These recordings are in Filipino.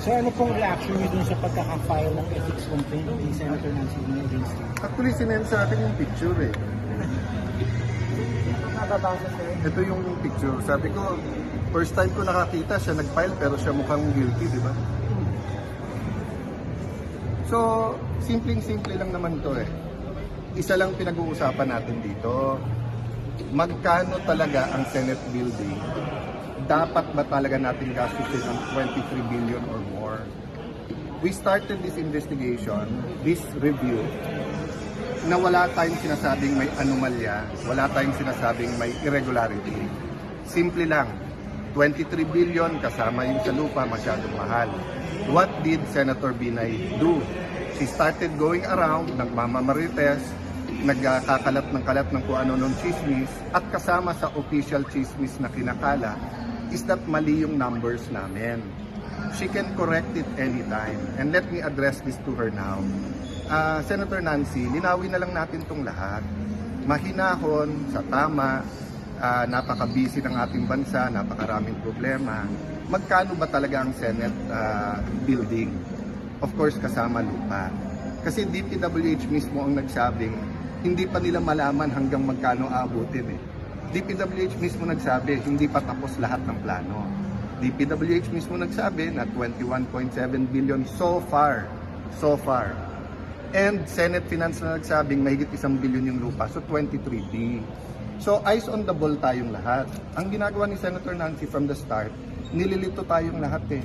So ano pong reaction niyo dun sa pagkaka-file ng ethics complaint ni Senator Nancy against you? Actually, sinend sa akin yung picture eh. Nababasa sir. Ito yung picture. Sabi ko, first time ko nakakita siya nag-file pero siya mukhang guilty, di ba? So, simpleng-simple lang naman to eh. Isa lang pinag-uusapan natin dito. Magkano talaga ang Senate building? Dapat ba talaga natin gastusin ng 23 billion or more? We started this investigation, this review, na wala tayong sinasabing may anomalya, wala tayong sinasabing may irregularity. Simple lang, 23 billion kasama yung sa lupa, masyadong mahal. What did Senator Binay do? She started going around, nagmamamarites, nagkakalat ng kalat ng kung ano ng chismis, at kasama sa official chismis na kinakala is that mali yung numbers namin. She can correct it anytime. And let me address this to her now. Senator Nancy, linawin na lang natin itong lahat. Mahinahon, sa tama, napaka-busy ng ating bansa, napakaraming problema. Magkano ba talaga ang Senate building? Of course, kasama lupa. Kasi DPWH mismo ang nagsabing, hindi pa nila malaman hanggang magkano aabutin eh. DPWH mismo nagsabi, hindi pa tapos lahat ng plano. DPWH mismo nagsabi na 21.7 billion so far. So far. And Senate Finance na nagsabing mahigit 1 billion yung lupa, so 23B. So eyes on the ball tayong lahat. Ang ginagawa ni Senator Nancy from the start, nililito tayong lahat eh.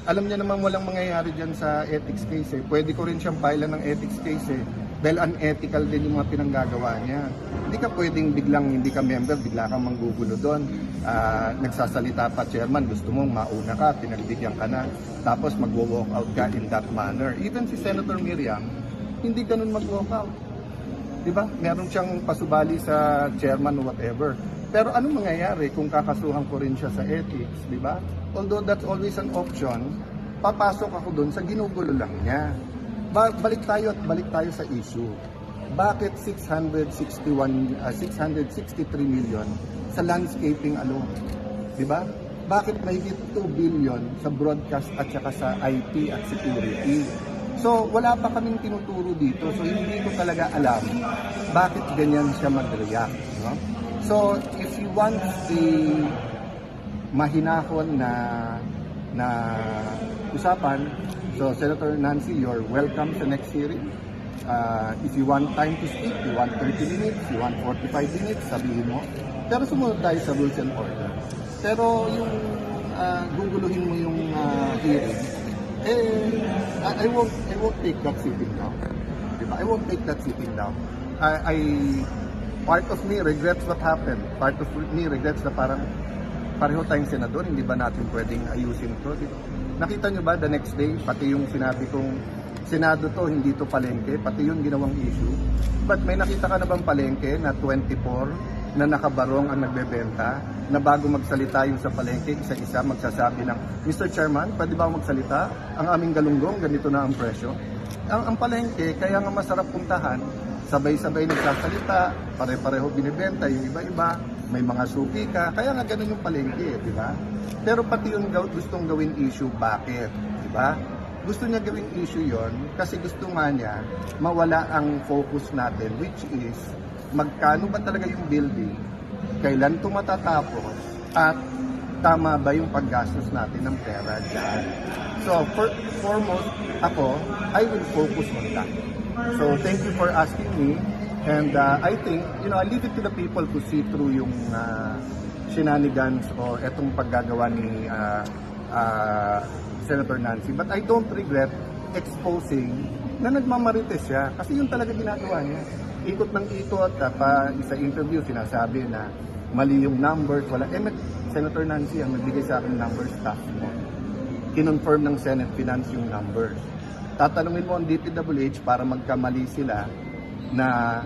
Alam niya naman walang mangyayari dyan sa ethics case eh. Pwede ko rin siyang filean ng ethics case eh. Dahil unethical din yung mga pinanggagawa niya. Hindi ka pwedeng biglang hindi ka member, bigla kang manggugulo doon. Nagsasalita pa chairman, gusto mong mauna ka, pinagbigyan ka na. Tapos mag-walk out ka in that manner. Even si Senator Miriam, hindi ganun mag-walk out. Diba? Meron siyang pasubali sa chairman or whatever. Pero anong mangyayari kung kakasuhan ko rin siya sa ethics, di ba? Although that's always an option, papasok ako doon sa ginugulo lang niya. Balik tayo sa issue. Bakit 663 million sa landscaping alone? Di ba? Bakit mahigit 2 billion sa broadcast at saka sa IT at security? So, wala pa kaming tinuturo dito. So, hindi ko talaga alam bakit ganyan siya mag-react. No? So, if you want the mahinahon na usapan, so Senator Nancy, you're welcome sa next hearing. If you want time to speak, you want 30 minutes, you want 45 minutes, sabihin mo. Pero sumunod tayo sa rules and order. Pero yung guguluhin mo yung hearing, I won't take that sitting down. Diba? I won't take that sitting down. Part of me regrets what happened. Part of me regrets na parang pareho tayong senador, hindi ba natin pwedeng ayusin ito? Nakita nyo ba the next day, pati yung sinabi kong Senado to, hindi to palengke, pati yung ginawang issue. But may nakita ka na bang palengke na 24 na nakabarong ang nagbebenta, na bago magsalita yung sa palengke, isa-isa magsasabi ng, Mr. Chairman, pwede ba magsalita? Ang aming galunggong, ganito na ang presyo. Ang palengke, kaya nga masarap puntahan, sabay-sabay nagsasalita, pare-pareho binibenta, yung iba-iba, may mga suki ka, kaya nga ganun yung palengke, di ba? Pero pati yung gustong gawin issue, bakit? Di ba? Gusto niya gawing issue yon kasi gusto nga niya mawala ang focus natin, which is magkano ba talaga yung building, kailan ito matatapos, at tama ba yung paggastos natin ng pera dyan. So, foremost, ako, I will focus on that. So, thank you for asking me. And I think, I leave it to the people to see through yung shenanigans o etong paggagawa ni Senator Nancy. But I don't regret exposing na nagmamarites siya. Kasi yun talaga ginagawa niya. Ikot ng ikot, sa interview sinasabi na mali yung numbers. Senator Nancy ang nagbigay sa akin numbers, staff mo. Kinonfirm ng Senate Finance yung numbers. Tatanungin mo ang DPWH para magkamali sila na